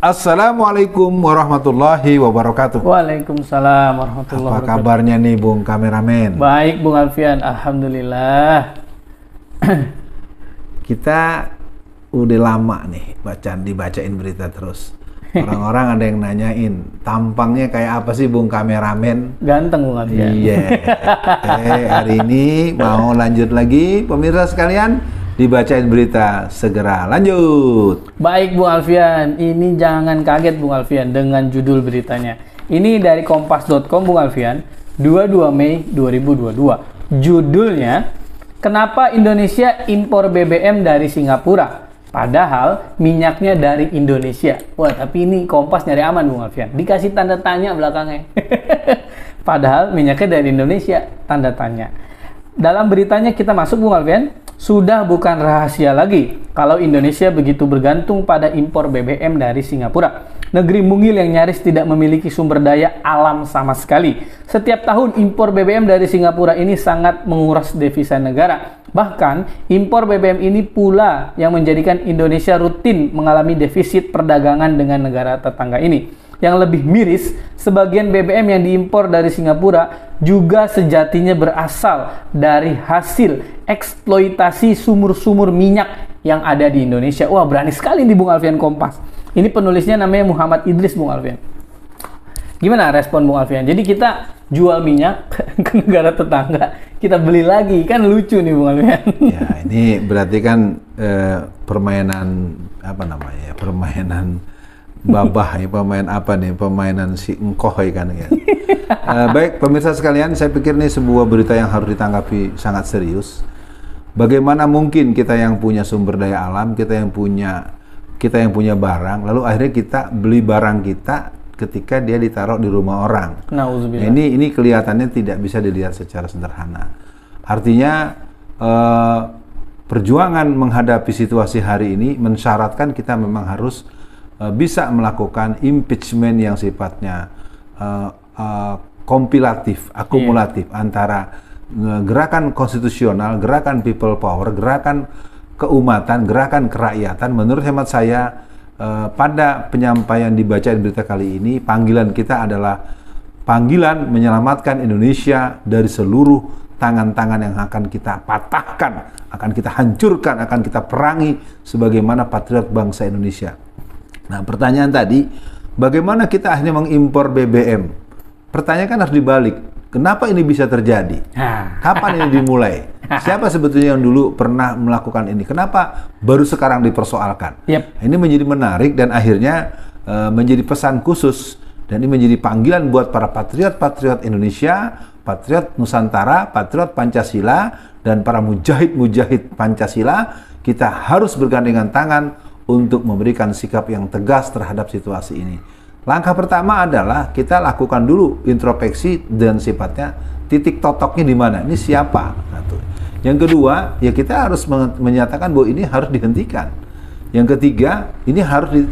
Assalamualaikum warahmatullahi wabarakatuh. Waalaikumsalam warahmatullahi Apa wabarakatuh. kabarnya nih Bung Kameramen? Baik Bung Alfian, alhamdulillah. Kita udah lama nih dibacain berita terus. Orang-orang ada yang nanyain, tampangnya kayak apa sih Bung Kameramen? Ganteng Bung Alfian. Iya. Hari ini mau lanjut lagi, pemirsa sekalian, dibacain berita, segera lanjut. Baik Bung Alfian, ini jangan kaget Bung Alfian dengan judul beritanya. Ini dari kompas.com Bung Alfian, 22 Mei 2022. Judulnya, kenapa Indonesia impor BBM dari Singapura? Padahal minyaknya dari Indonesia. Wah, tapi ini Kompas nyari aman Bung Alfian. Dikasih tanda tanya belakangnya. Padahal minyaknya dari Indonesia, tanda tanya. Dalam beritanya kita masuk Bung Alfian, sudah bukan rahasia lagi kalau Indonesia begitu bergantung pada impor BBM dari Singapura. Negeri mungil yang nyaris tidak memiliki sumber daya alam sama sekali. Setiap tahun impor BBM dari Singapura ini sangat menguras devisa negara. Bahkan impor BBM ini pula yang menjadikan Indonesia rutin mengalami defisit perdagangan dengan negara tetangga ini. Yang lebih miris, sebagian BBM yang diimpor dari Singapura juga sejatinya berasal dari hasil eksploitasi sumur-sumur minyak yang ada di Indonesia. Wah, berani sekali nih Bung Alfian Kompas. Ini penulisnya namanya Muhammad Idris Bung Alfian. Gimana respon Bung Alfian? Jadi kita jual minyak ke negara tetangga, kita beli lagi, kan lucu nih Bung Alfian. Ya, ini berarti kan permainan apa namanya? Permainan babah ya, permainan si engkoh kan ya. Baik pemirsa sekalian, saya pikir ini sebuah berita yang harus ditanggapi sangat serius. Bagaimana mungkin kita yang punya sumber daya alam, kita yang punya barang, lalu akhirnya kita beli barang kita ketika dia ditaruh di rumah orang. Nah, ini kelihatannya tidak bisa dilihat secara sederhana. Artinya perjuangan menghadapi situasi hari ini mensyaratkan kita memang harus bisa melakukan impeachment yang sifatnya kompilatif, akumulatif antara gerakan konstitusional, gerakan people power, gerakan keumatan, gerakan kerakyatan. Menurut hemat saya, pada penyampaian dibacain berita kali ini, panggilan kita adalah panggilan menyelamatkan Indonesia dari seluruh tangan-tangan yang akan kita patahkan, akan kita hancurkan, akan kita perangi sebagaimana patriot bangsa Indonesia. Nah, pertanyaan tadi, bagaimana kita akhirnya mengimpor BBM? Pertanyaan kan harus dibalik. Kenapa ini bisa terjadi? Kapan ini dimulai? Siapa sebetulnya yang dulu pernah melakukan ini? Kenapa baru sekarang dipersoalkan? Ini menjadi menarik dan akhirnya menjadi pesan khusus. Dan ini menjadi panggilan buat para patriot-patriot Indonesia, patriot Nusantara, patriot Pancasila, dan para mujahid-mujahid Pancasila. Kita harus bergandengan tangan untuk memberikan sikap yang tegas terhadap situasi ini. Langkah pertama adalah kita lakukan dulu introspeksi dan sifatnya titik totoknya di mana, ini siapa. Yang kedua, ya kita harus menyatakan bahwa ini harus dihentikan. Yang ketiga, ini harus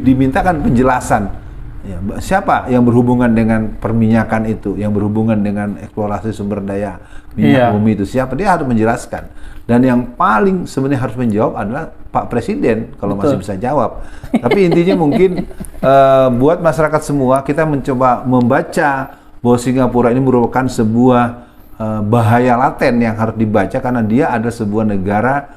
dimintakan penjelasan. Ya, siapa yang berhubungan dengan perminyakan itu, yang berhubungan dengan eksplorasi sumber daya minyak bumi itu, siapa? Dia harus menjelaskan. Dan yang paling sebenarnya harus menjawab adalah Pak Presiden, kalau masih bisa jawab. Tapi intinya mungkin buat masyarakat semua, kita mencoba membaca bahwa Singapura ini merupakan sebuah bahaya laten yang harus dibaca, karena dia ada sebuah negara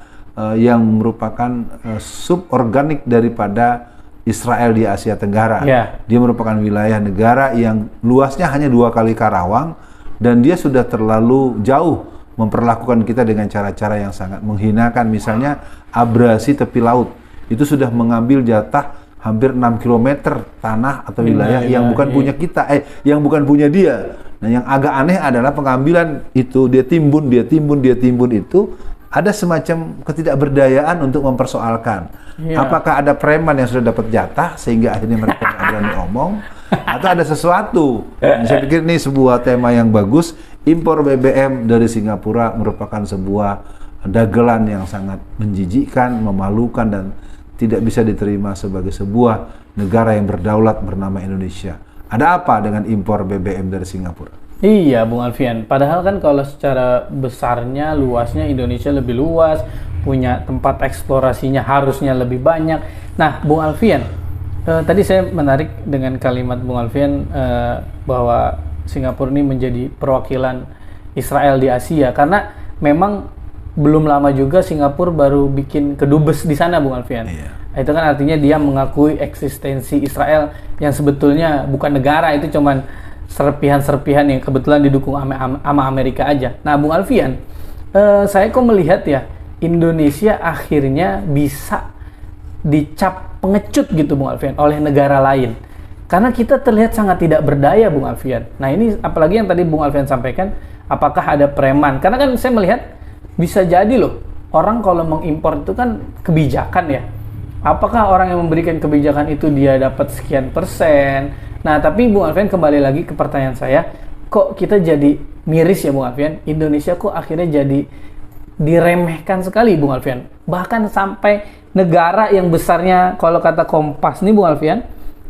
yang merupakan suborganik daripada Israel di Asia Tenggara. Dia merupakan wilayah negara yang luasnya hanya 2 kali Karawang, dan dia sudah terlalu jauh memperlakukan kita dengan cara-cara yang sangat menghinakan. Misalnya abrasi tepi laut, itu sudah mengambil jatah hampir 6 km tanah atau wilayah yang bukan punya kita, yang bukan punya dia. Nah, yang agak aneh adalah pengambilan itu, dia timbun itu, ada semacam ketidakberdayaan untuk mempersoalkan. Apakah ada preman yang sudah dapat jatah sehingga akhirnya mereka tidak berani ngomong, atau ada sesuatu. Saya pikir ini sebuah tema yang bagus. Impor BBM dari Singapura merupakan sebuah dagelan yang sangat menjijikkan, memalukan, dan tidak bisa diterima sebagai sebuah negara yang berdaulat bernama Indonesia. Ada apa dengan impor BBM dari Singapura? Iya Bung Alfian, padahal kan kalau secara besarnya, luasnya Indonesia lebih luas, punya tempat eksplorasinya harusnya lebih banyak. Nah Bung Alfian, Tadi saya menarik dengan kalimat Bung Alfian bahwa Singapura ini menjadi perwakilan Israel di Asia, karena memang belum lama juga Singapura baru bikin kedubes di sana, Bung Alfian. Iya. Itu kan artinya dia mengakui eksistensi Israel yang sebetulnya bukan negara, itu cuman serpihan-serpihan yang kebetulan didukung sama Amerika aja. Nah, Bung Alfian, saya kok melihat ya, Indonesia akhirnya bisa dicap pengecut gitu, Bung Alfian, oleh negara lain. Karena kita terlihat sangat tidak berdaya, Bung Alfian. Nah, ini apalagi yang tadi Bung Alfian sampaikan, apakah ada preman? Karena kan saya melihat bisa jadi loh, orang kalau mengimpor itu kan kebijakan ya. Apakah orang yang memberikan kebijakan itu dia dapat sekian persen? Nah, tapi Bung Alfian, kembali lagi ke pertanyaan saya, kok kita jadi miris ya Bung Alfian? Indonesia kok akhirnya jadi diremehkan sekali, Bung Alfian. Bahkan sampai negara yang besarnya, kalau kata Kompas nih Bung Alfian,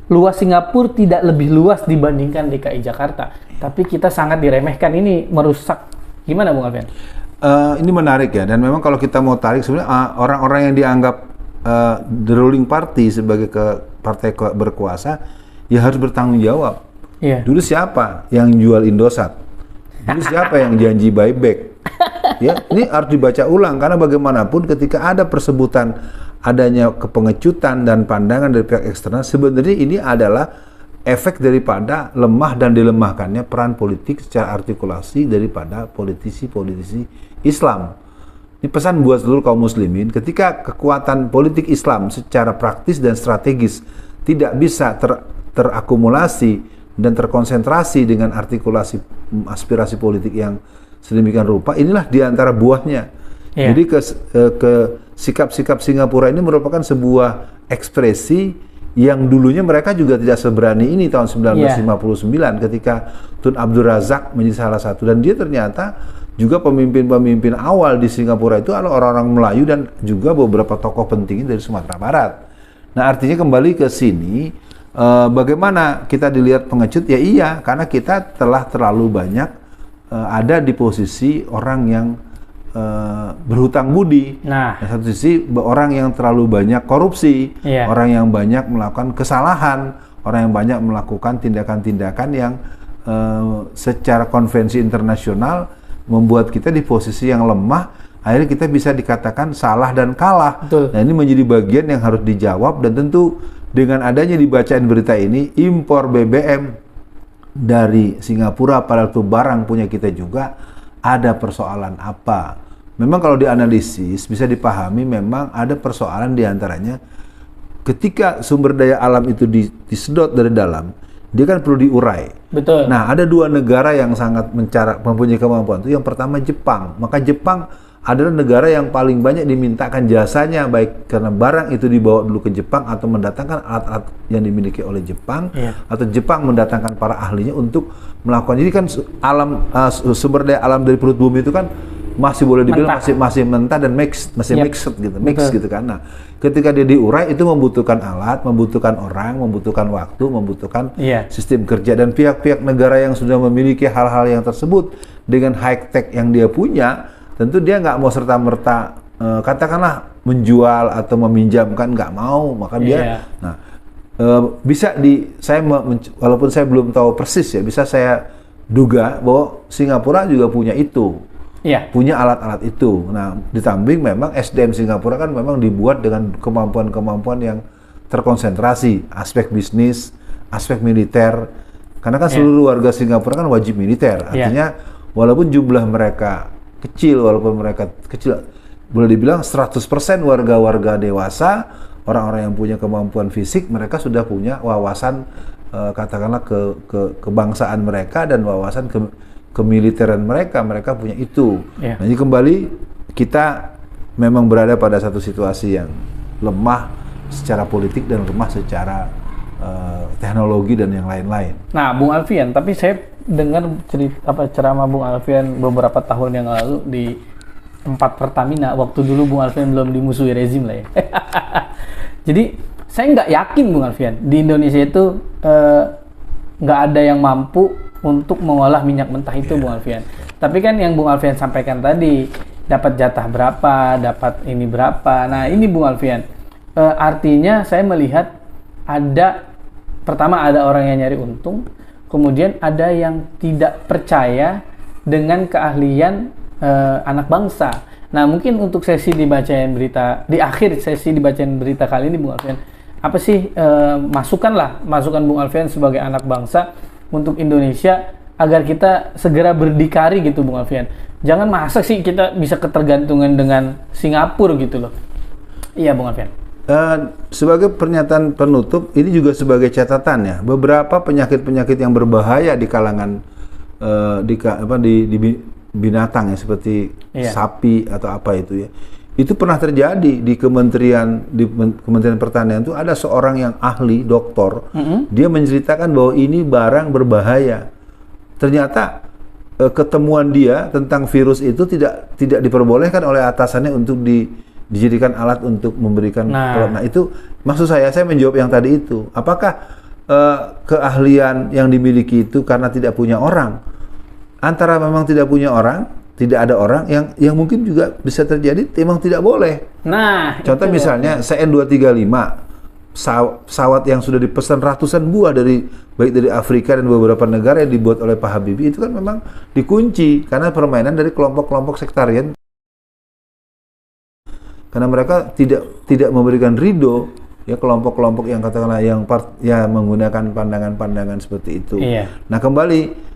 luas Singapura tidak lebih luas dibandingkan DKI Jakarta. Tapi kita sangat diremehkan, ini merusak. Gimana Bung Alfian? Ini menarik ya, dan memang kalau kita mau tarik sebenarnya orang-orang yang dianggap the ruling party sebagai partai berkuasa, ya harus bertanggung jawab. Yeah. Dulu siapa yang jual Indosat? Dulu siapa yang janji buyback? Ya, ini harus dibaca ulang, karena bagaimanapun ketika ada persebutan adanya kepengecutan dan pandangan dari pihak eksternal, sebenarnya ini adalah efek daripada lemah dan dilemahkannya peran politik secara artikulasi daripada politisi-politisi Islam. Ini pesan buat seluruh kaum muslimin, ketika kekuatan politik Islam secara praktis dan strategis tidak bisa terakumulasi dan terkonsentrasi dengan artikulasi aspirasi politik yang sedemikian rupa, inilah diantara buahnya. Yeah. Jadi ke sikap-sikap Singapura ini merupakan sebuah ekspresi yang dulunya mereka juga tidak seberani ini tahun 1959 ketika Tun Abdul Razak menjadi salah satu, dan dia ternyata juga pemimpin-pemimpin awal di Singapura itu adalah orang-orang Melayu dan juga beberapa tokoh penting dari Sumatera Barat. Nah, artinya kembali ke sini, bagaimana kita dilihat pengecut? Ya iya, karena kita telah terlalu banyak ada di posisi orang yang berhutang budi. Nah, satu sisi orang yang terlalu banyak korupsi, orang yang banyak melakukan kesalahan, orang yang banyak melakukan tindakan-tindakan yang secara konvensi internasional membuat kita di posisi yang lemah, akhirnya kita bisa dikatakan salah dan kalah. Betul. Nah, ini menjadi bagian yang harus dijawab, dan tentu dengan adanya dibacaan berita ini, impor BBM dari Singapura padahal itu barang punya kita juga, ada persoalan apa? Memang kalau dianalisis bisa dipahami, memang ada persoalan diantaranya ketika sumber daya alam itu disedot dari dalam, dia kan perlu diurai. Betul. Nah, ada dua negara yang sangat mempunyai kemampuan itu. Yang pertama Jepang. Maka Jepang adalah negara yang paling banyak dimintakan jasanya, baik karena barang itu dibawa dulu ke Jepang atau mendatangkan alat-alat yang dimiliki oleh Jepang, atau Jepang mendatangkan para ahlinya untuk melakukan. Jadi kan sumber daya alam dari perut bumi itu kan masih boleh dibilang masih mentah dan mixed gitu kan. Nah, ketika dia diurai itu membutuhkan alat, membutuhkan orang, membutuhkan waktu, membutuhkan sistem kerja, dan pihak-pihak negara yang sudah memiliki hal-hal yang tersebut dengan high tech yang dia punya, tentu dia nggak mau serta-merta katakanlah menjual atau meminjamkan, nggak mau, maka dia bisa walaupun saya belum tahu persis ya, bisa saya duga bahwa Singapura juga punya itu. Punya alat-alat itu. Nah, ditambing memang SDM Singapura kan memang dibuat dengan kemampuan-kemampuan yang terkonsentrasi, aspek bisnis, aspek militer. Karena kan seluruh warga Singapura kan wajib militer. Artinya walaupun jumlah mereka kecil, boleh dibilang 100% warga-warga dewasa, orang-orang yang punya kemampuan fisik, mereka sudah punya wawasan katakanlah kebangsaan mereka dan wawasan kemiliteran mereka punya itu. Nah, ini kembali kita memang berada pada satu situasi yang lemah secara politik dan lemah secara teknologi dan yang lain-lain. Nah, Bung Alfian, tapi saya dengar ceramah Bung Alfian beberapa tahun yang lalu di tempat Pertamina, waktu dulu Bung Alfian belum dimusuhi rezim lah ya. Jadi saya nggak yakin Bung Alfian di Indonesia itu nggak ada yang mampu untuk mengolah minyak mentah itu, Bung Alfian. Tapi kan yang Bung Alfian sampaikan tadi, dapat jatah berapa, dapat ini berapa. Nah, ini Bung Alfian, artinya saya melihat pertama ada orang yang nyari untung, kemudian ada yang tidak percaya dengan keahlian anak bangsa. Nah, mungkin untuk sesi dibacain berita, di akhir sesi dibacain berita kali ini, Bung Alfian, apa sih masukan Bung Alfian sebagai anak bangsa untuk Indonesia agar kita segera berdikari gitu, Bung Alfian. Jangan masa sih kita bisa ketergantungan dengan Singapura gitu loh. Iya, Bung Alfian. Sebagai pernyataan penutup, ini juga sebagai catatan ya, beberapa penyakit-penyakit yang berbahaya di kalangan di binatang ya, seperti sapi atau apa itu ya. Itu pernah terjadi di Kementerian Pertanian itu, ada seorang yang ahli dokter, dia menceritakan bahwa ini barang berbahaya. Ternyata ketemuan dia tentang virus itu tidak diperbolehkan oleh atasannya untuk dijadikan alat untuk memberikan. Nah, itu maksud saya menjawab yang tadi itu. Apakah keahlian yang dimiliki itu karena tidak punya orang? Antara memang tidak punya orang, tidak ada orang, yang mungkin juga bisa terjadi memang tidak boleh. Nah, contoh misalnya CN235, pesawat yang sudah dipesan ratusan buah baik dari Afrika dan beberapa negara yang dibuat oleh Pak Habibie, itu kan memang dikunci karena permainan dari kelompok-kelompok sektarian, karena mereka tidak memberikan ridho ya, kelompok-kelompok yang katakanlah yang menggunakan pandangan-pandangan seperti itu. Nah, kembali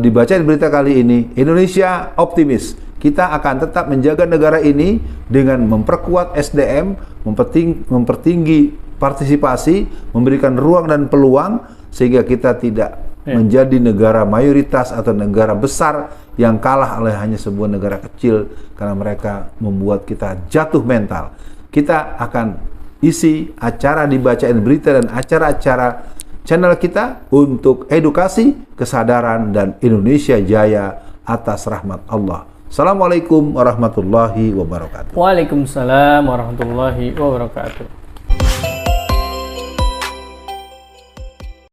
dibaca berita kali ini, Indonesia optimis. Kita akan tetap menjaga negara ini dengan memperkuat SDM, mempertinggi partisipasi, memberikan ruang dan peluang sehingga kita tidak menjadi negara mayoritas atau negara besar yang kalah oleh hanya sebuah negara kecil karena mereka membuat kita jatuh mental. Kita akan isi acara dibacain berita dan acara-acara channel kita untuk edukasi, kesadaran, dan Indonesia jaya atas rahmat Allah. Assalamualaikum warahmatullahi wabarakatuh. Waalaikumsalam warahmatullahi wabarakatuh.